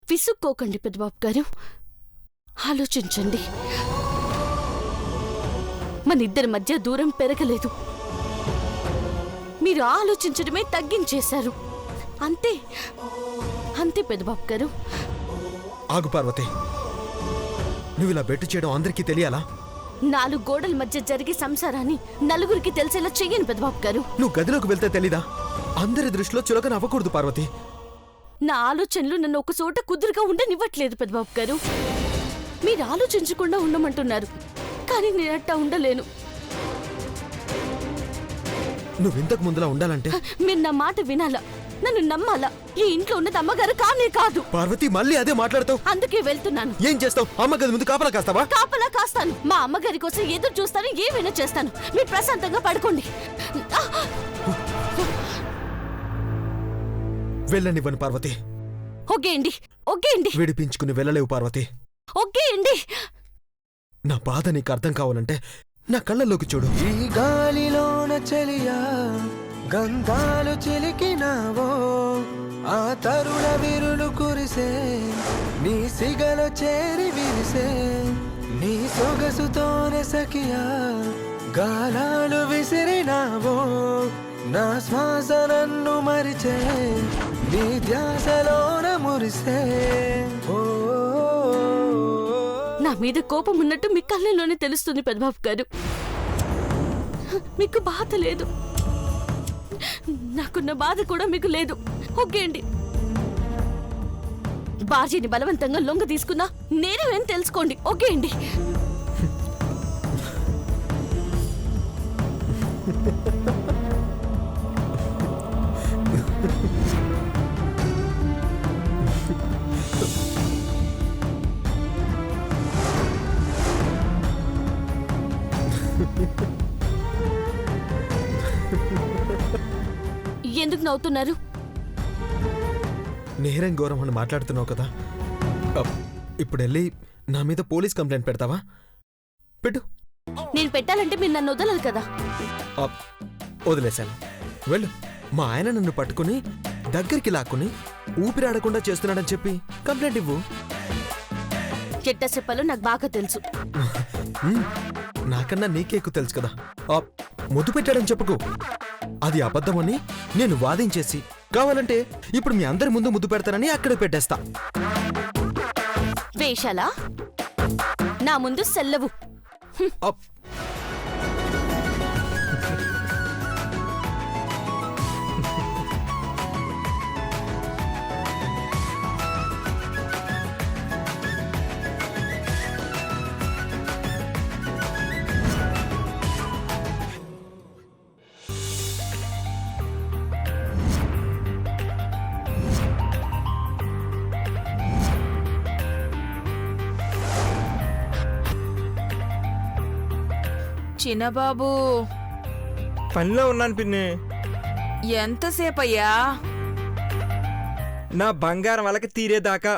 విసుక్కోకండి పెద్దబాబు గారు, ఆలోచించండి. మన ఇద్దరి మధ్య దూరం పెరగలేదు, మీరు ఆలోచించడమే తగ్గించేశారు. అంతే అంతే పెద్దబాబు గారు. ఆగు పార్వతి, నువ్వు ఇలా బెట్టు చేయడం అందరికీ తెలియాలా? 4 గోడల మధ్య జరిగే సంసారాన్ని నలుగురికి తెలిసేలా చెయ్యను పెద్దబాబు గారు. నువ్వు గదిలోకి వెళ్తే తెలీదా? అందరి దృష్టిలో చులకన అవ్వకూడదు పార్వతి. నా ఆలోచనలు నన్ను ఒక చోట కుదురుగా ఉండనివ్వట్లేదు పెద్దబాబు గారు. మీరు ఆలోచించకుండా ఉండమంటున్నారు, కానీ నేనట్టా ఉండలేను. నువ్వు ఇంతకు ముందులా ఉండాలంటే మీరు నా మాట వినాలా, నన్ను నమ్మాలా. ఈ ఇంట్లో ఉన్నది అమ్మగారు కానే కాదు. పార్వతి, మళ్ళీ అదే మాట్లాడతావు. అందుకే వెళ్తున్నాను. ఏం చేస్తావు? అమ్మ గది ముందు కాపలా కాస్తావా? కాపలా కాస్తాను. మా అమ్మగారి కోసం ఎదురు చూస్తాను, ఏమైనా చేస్తాను. మీరు ప్రశాంతంగా పడుకోండి. వెళ్ళనివ్వను పార్వతి. ఒగ్గేయండి, ఒగ్గేయండి. విడిపించుకుని వెళ్ళలేవు పార్వతి. ఒగ్గేయండి. నా బాధ నీకు అర్థం కావాలంటే నా కళ్ళల్లోకి చూడు. ఈ గాలిలోన చెలియా గంధాలు చిలికినావో, ఆ తరుణ విరులు కురిసే నీ సిగలో చేరి విరిసే, నీ సొగసుతోనే సఖియా గాలాలు విసిరినావో, నా శ్వాస నన్ను మరిచే నీ ధ్యాసలోన మురిసే. ఓ నా మీద కోపం ఉన్నట్టు మీ కళ్ళలోనే తెలుస్తుంది పెద్దబాబు గారు. మీకు బాధ లేదు, నాకున్న బాధ కూడా మీకు లేదు. ఒగ్గేయండి. భార్యని బలవంతంగా లొంగ తీసుకున్నా నేనేం తెలుసుకోండి. ఒగ్గేయండి. ఎందుకు నవ్వుతున్నారు? నేరం ఘోరం అని మాట్లాడుతున్నావు కదా, ఇప్పుడు వెళ్ళి నా మీద పోలీస్ కంప్లైంట్ పెడతావా? పెట్టు. నేను పెట్టాలంటే మీరు నన్ను వదలరు కదా. వదిలేశాను, వెళ్ళు. మా ఆయన నన్ను పట్టుకుని దగ్గరికి లాక్కుని ఊపిరాడకుండా చేస్తున్నాడని చెప్పి కంప్లైంట్ ఇవ్వు. చెట్ట చెప్పలో నాకు బాగా తెలుసు. నాకన్నా నీకే ఎక్కువ తెలుసు కదా. ముద్దు పెట్టాడని చెప్పుకో, అది అబద్ధమని నేను వాదించేసి కావాలంటే ఇప్పుడు మీ అందరి ముందు ముద్దు పెడతానని అక్కడే పెట్టేస్తా. వేషాలా? నా ముందు సెల్లవు. చిన్నబాబు, పనిలో ఉన్నాను పిన్ని. ఎంతసేపయ్యా? నా బంగారం వాళ్ళకి తీరేదాకా.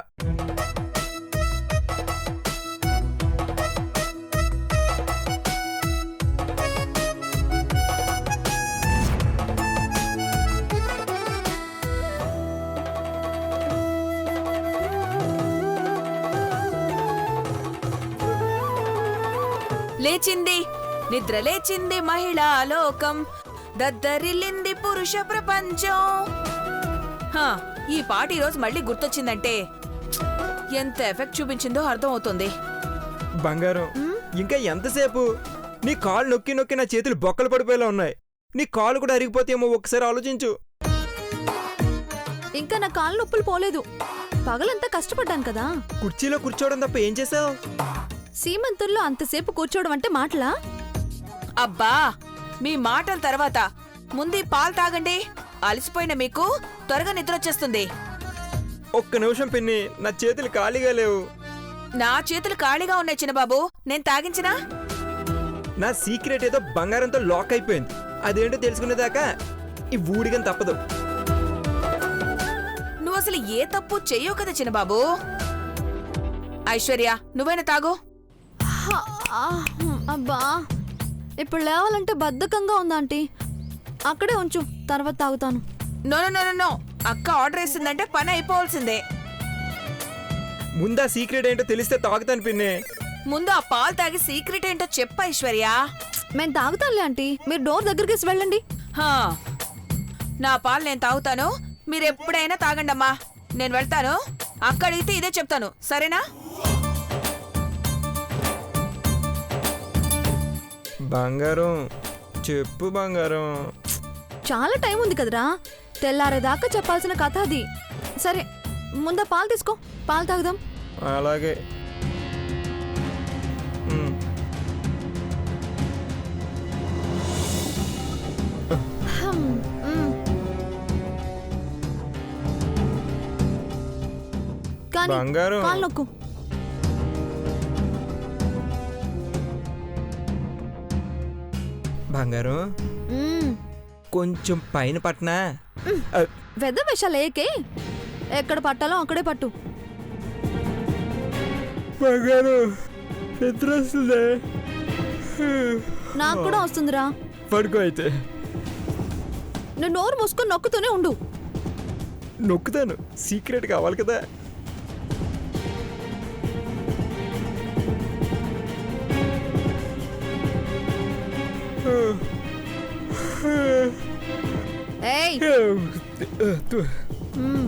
లేచింది, నిద్ర లేచింది మహిళా లోకం, దద్దరిల్లింది పురుష ప్రపంచం. ఈ పాట ఈరోజు మళ్ళీ గుర్తొచ్చిందంటే ఎంత ఎఫెక్ట్ చూపించిందో అర్థం అవుతుంది. బంగారం, ఇంకా ఎంతసేపు? నీ కాళ్ళు నొక్కి నొక్కి నా చేతులు బొక్కలు పడిపోయేలా ఉన్నాయి. నీ కాళ్ళు కూడా అరిగిపోతేమో ఒకసారి ఆలోచించు. ఇంకా నా కాళ్ళు నొప్పులు పోలేదు. పగలంతా కష్టపడ్డాను కదా. కుర్చీలో కూర్చోవడం తప్ప ఏం చేసావు? సీమంతుల్లో అంతసేపు కూర్చోవడం అంటే మాటలా? అబ్బా, మీ మాటల తర్వాత ముందు పాలు తాగండి. అలసిపోయిన మీకు త్వరగా నిద్రొచ్చేస్తుంది. ఒక్క నిమిషం పిన్ని, నా చేతులు ఖాళీగా లేవు. నా చేతులు ఖాళీగా ఉన్నాయి చిన్నబాబు, నేను తాగించినా? నా సీక్రెట్ ఏదో బంగారంతో లాక్ అయిపోయింది. అదేంటో తెలుసుకునేదాకా ఈ ఊడిగం తప్పదు. నువ్వు అసలు ఏ తప్పు చెయ్యవు కదా చిన్నబాబు. ఐశ్వర్య, నువ్వైనా తాగు. అబ్బా, ఇప్పుడు లేవాలంటే బద్ధకంగా ఉందా ఆంటీ? అక్కడే ఉంచు, తర్వాత తాగుతాను. నో నో నో నో, అక్క ఆర్డర్ వేసిందంటే పని అయిపోవాల్సిందే. ముందా సీక్రెట్ ఏంటో తెలిస్తే తాగుతాను పిన్ని. ముందు ఆ పాలు తాగి సీక్రెట్ ఏంటో చెప్ప ఐశ్వర్య. మేము తాగుతాంలే ఆంటీ, మీరు డోర్ దగ్గరికి వెళ్ళండి. హా, నా పాలు నేను తాగుతాను, మీరు ఎప్పుడైనా తాగండమ్మా. నేను వెళ్తాను, అక్కడైతే ఇదే చెప్తాను, సరేనా? బంగారం చెప్పు బంగారం. చాలా టైం ఉంది కదరా, తెల్లారేదాకా చెప్పాల్సిన కథ అది. సరే ముందా పాలు తీసుకో, పాలు తాగుదాం. అలాగే. హమ్, మ్. కానీ బంగారం. కాలు నొక్కు. బంగారం మ్. కొంచెం పైన పట్నా. వెద విషాలు ఏకే, ఎక్కడ పట్టాలో అక్కడే పట్టు. బంగారం నిద్ర వస్తుందే. నాకు కూడా వస్తుందిరా. పడుకో అయితే. నువ్వు నోరు మూసుకొని నొక్కుతూనే ఉండు. నొక్కుతాను, సీక్రెట్ కావాలి కదా. ఏయ్ మ్.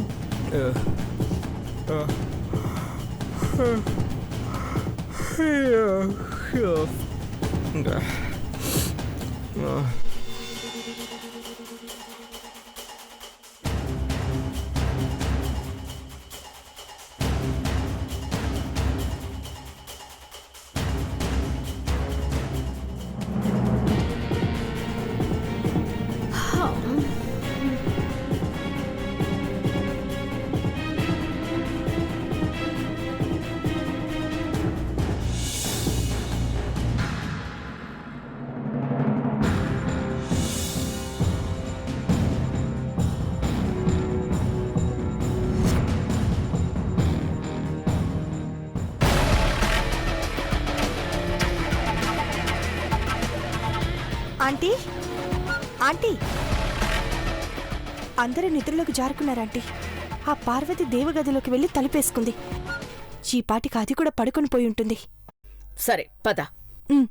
ఆంటీ, ఆంటీ, అందరూ నిద్రలోకి జారుకున్నారంటీ. ఆ పార్వతి దేవగదిలోకి వెళ్ళి తలుపేసుకుంది. ఈ పాటికి అది కూడా పడుకొని పోయి ఉంటుంది. సరే పద. ఉమ్.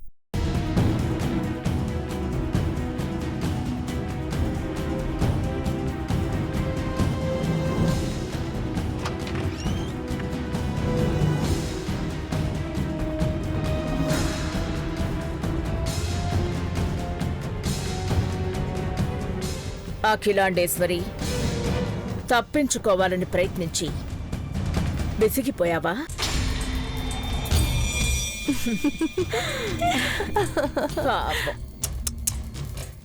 అఖిలాండేశ్వరి, తప్పించుకోవాలని ప్రయత్నించి విసిగిపోయావా? పాపం.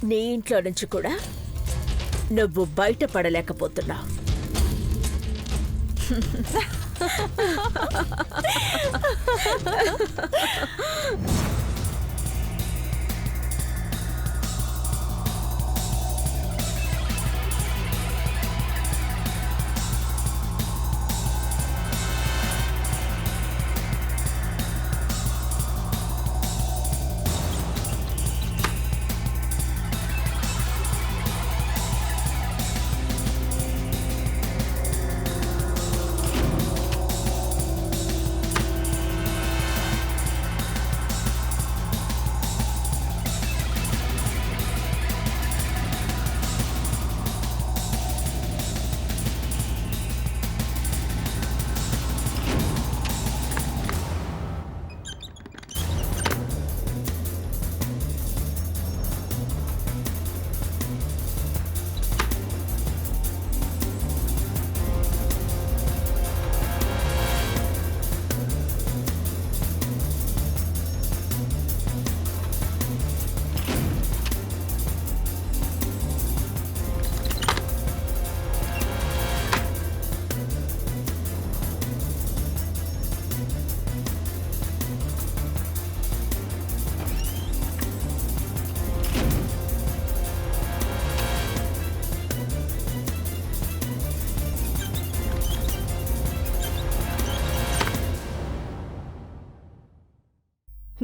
నీ ఇంట్లో నుంచి కూడా నువ్వు బయటపడలేకపోతున్నావు.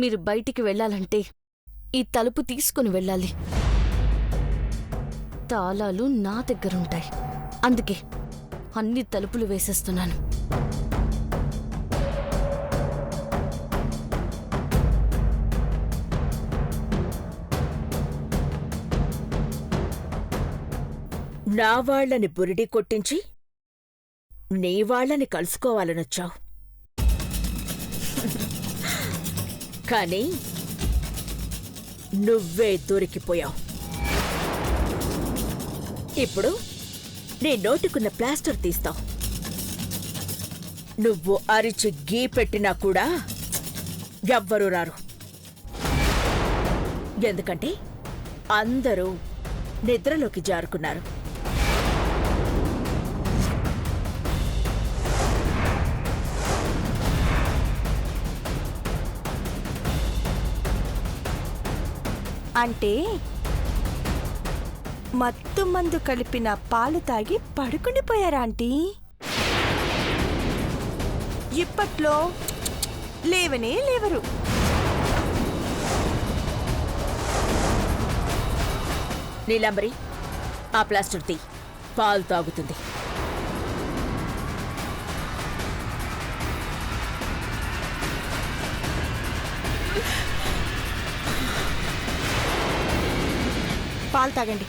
మీరు బయటికి వెళ్ళాలంటే ఈ తలుపు తీసుకుని వెళ్ళాలి. తాళాలు నా దగ్గరుంటాయి. అందుకే అన్ని తలుపులు వేసేస్తున్నాను. నా వాళ్ళని బురిడి కొట్టించి నీ వాళ్ళని కలుసుకోవాలనొచ్చావు. కాని నువ్వే దొరికిపోయావు. ఇప్పుడు నీ నోటికున్న ప్లాస్టర్ తీస్తావు. నువ్వు అరిచి గీ పెట్టినా కూడా ఎవ్వరూ రారు. ఎందుకంటే అందరూ నిద్రలోకి జారుకున్నారు. అంటే మత్తు మందు కలిపిన పాలు తాగి పడుకుండిపోయారా ఆంటీ? ఇప్పట్లో లేవనే లేవరు. నీలాంబరి, ఆ ప్లాస్టర్ తీ. పాలు తాగుతుంది. పాలు తాగండి.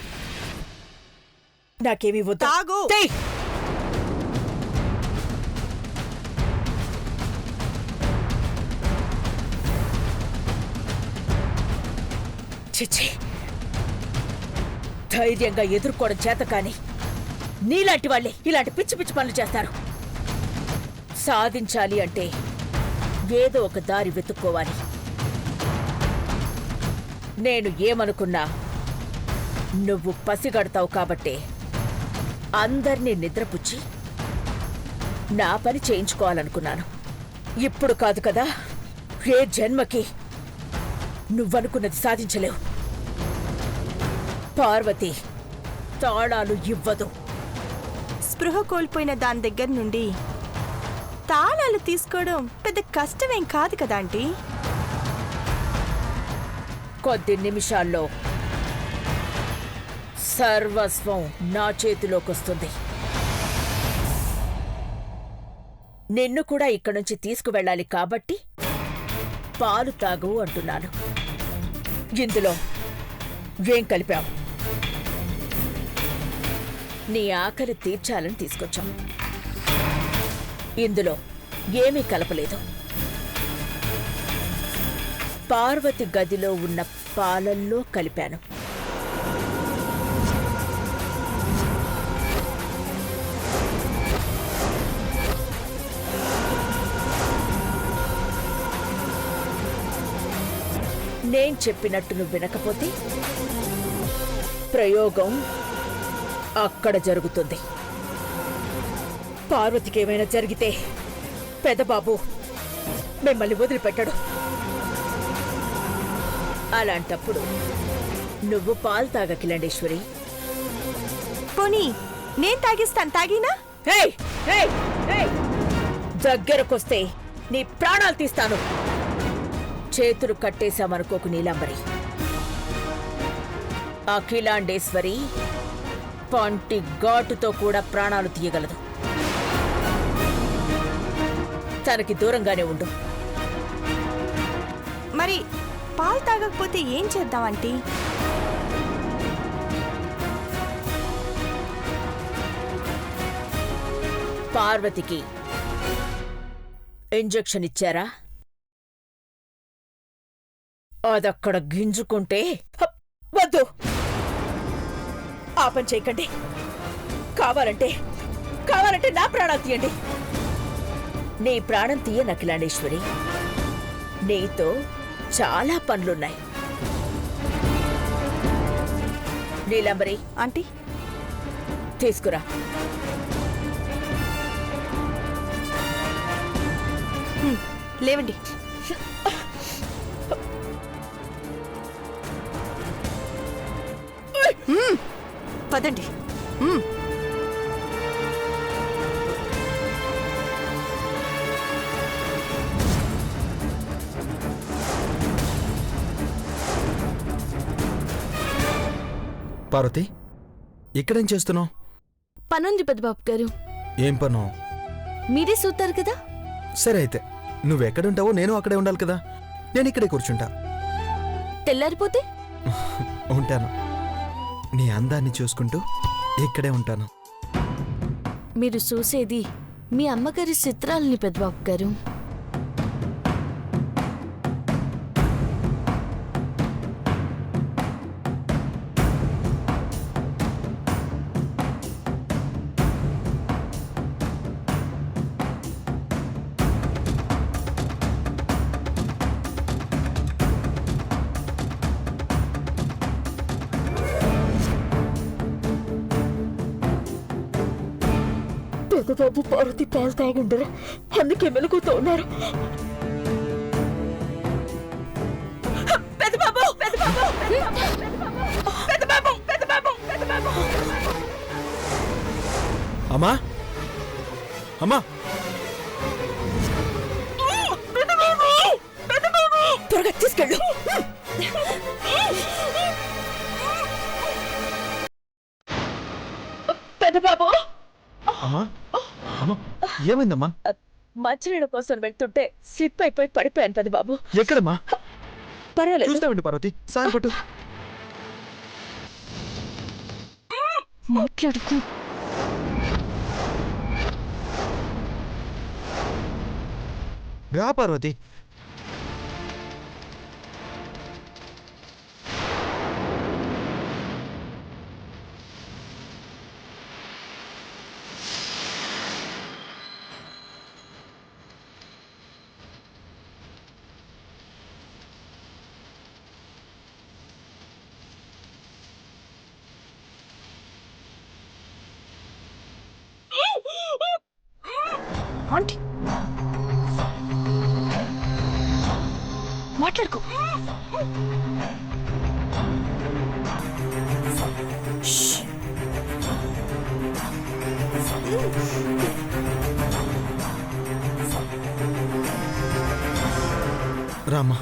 నాకేమీ వద్దు. తాగు. తీ. చిచ్చి, ధైర్యంగా ఎదుర్కోవడం చేత కాని నీలాంటి వాళ్ళే ఇలాంటి పిచ్చి పిచ్చి పనులు చేస్తారు. సాధించాలి అంటే ఏదో ఒక దారి వెతుక్కోవాలి. నేను ఏమనుకున్నా నువ్వు పసిగడతావు కాబట్టే అందర్నీ నిద్రపుచ్చి నా పని చేయించుకోవాలనుకున్నాను. ఇప్పుడు కాదు కదా, ఏ జన్మకి నువ్వనుకున్నది సాధించలేవు. పార్వతి తాళాలు ఇవ్వదు. స్పృహ కోల్పోయిన దాని దగ్గర నుండి తాళాలు తీసుకోవడం పెద్ద కష్టమేం కాదు కదా ఆంటీ? కొద్ది నిమిషాల్లో సర్వస్వం నా చేతిలోకొస్తుంది. నిన్ను కూడా ఇక్కడి నుంచి తీసుకువెళ్ళాలి కాబట్టి పాలు తాగు అంటున్నాను. ఇందులో ఏం కలిపావు? నీ ఆకలి తీర్చాలని తీసుకొచ్చాం. ఇందులో ఏమీ కలపలేదు. పార్వతి గదిలో ఉన్న పాలల్లో కలిపాను. నేను చెప్పినట్టు నువ్వు వినకపోతే ప్రయోగం అక్కడ జరుగుతుంది. పార్వతికి ఏమైనా జరిగితే పెదబాబు మిమ్మల్ని వదిలిపెట్టడు. అలాంటప్పుడు నువ్వు పాలు తాగ కిలండేశ్వరి. పోనీ నేను తాగిస్తాను. తాగినా? ఏయ్, ఏయ్, ఏయ్! దగ్గరకొస్తే నీ ప్రాణాలు తీస్తాను. చేతులు కట్టేశామనుకోకు నీలాంబరి. అఖిలాండేశ్వరి పంటి ఘాటుతో కూడా ప్రాణాలు తీయగలదు. తనకి దూరంగానే ఉండు. మరి పాలు తాగకపోతే ఏం చేద్దాం ఆంటీ? పార్వతికి ఇంజెక్షన్ ఇచ్చారా? అదక్కడ గింజుకుంటే వద్దు, ఆ పని చేయకండి. కావాలంటే నా ప్రాణాలు తీయండి. నీ ప్రాణం తీయ నకిలాండేశ్వరి. నీతో చాలా పనులున్నాయి. నీలాంబరి, ఆంటీ తీసుకురా. లేవండి. పదండి. పార్వతి, ఇక్కడేం చేస్తున్నావు? పనుంది పెద్దబాబు గారు. ఏం పను? మీరే చూస్తారు కదా. సరే అయితే నువ్వెక్కడుంటావో నేను అక్కడే ఉండాలి కదా. నేను ఇక్కడే కూర్చుంటా. తెల్లారిపోతే ఉంటాను. నీ అందాన్ని చూసుకుంటూ ఇక్కడే ఉంటాను. మీరు చూసేది మీ అమ్మగారి చిత్రాలని పెద్దబాబు గారు. పెద్దబాబు పార్వతి పాలు తాగుండరు, అందుకే మెలుగుతూ ఉన్నారు. పెద్దబాబు పెద్దబాబు పెద్దబాబు పెద్దబాబు పెద్దబాబు అమ్మా అమ్మా, త్వరగా తీసుకెళ్ళు. పెద్దబాబు అమ్మా అమ్మా, ఏమైందమ్మా? మంచినీళ్ళ కోసం వెళ్తుంటే స్లిప్ అయిపోయి పడిపోయాను పెద్దబాబు. ఎక్కడమ్మా? పర్వాలేదు, చూస్తామండి పార్వతి, సాయం పట్టు. మాట్లాడుకో. రా పార్వతి. ఆంటీ మాట్లాడుకో. రామ్మా.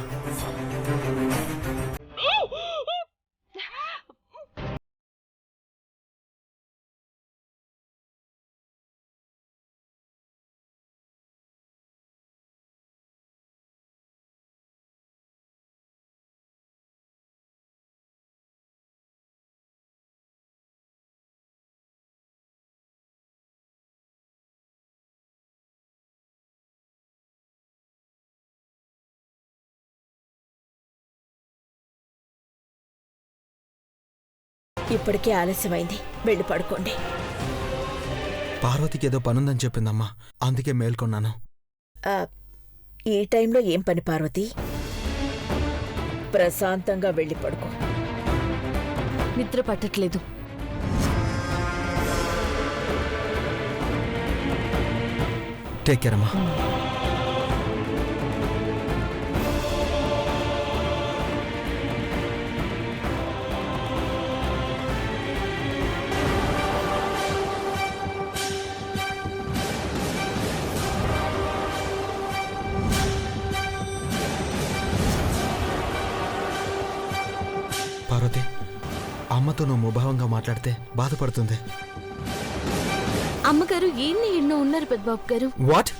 ఇప్పటికే ఆలస్యమైంది, వెళ్ళి పడుకోండి. పార్వతికి ఏదో పనుందని చెప్పిందమ్మా, అందుకే మేల్కొన్నాను. ఈ టైంలో ఏం పని పార్వతి? ప్రశాంతంగా వెళ్ళి పడుకో. నిద్ర పట్టట్లేదు. టేక్ కేర్ అమ్మా. పార్వతి, అమ్మతో నువ్వు ముభావంగా మాట్లాడితే బాధపడుతుంది. అమ్మగారు ఎన్ని ఎన్నో ఉన్నారు పెద్దబాబు గారు. వాట్?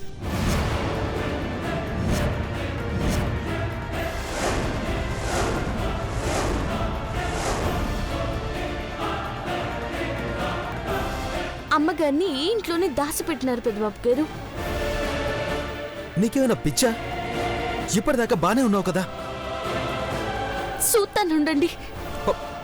అమ్మగారిని ఈ ఇంట్లోనే దాచిపెట్టినారు పెద్దబాబు గారు. నీకేమైనా పిచ్చా? ఇప్పటిదాకా బానే ఉన్నావు కదా. చూస్తానుండండి. ప-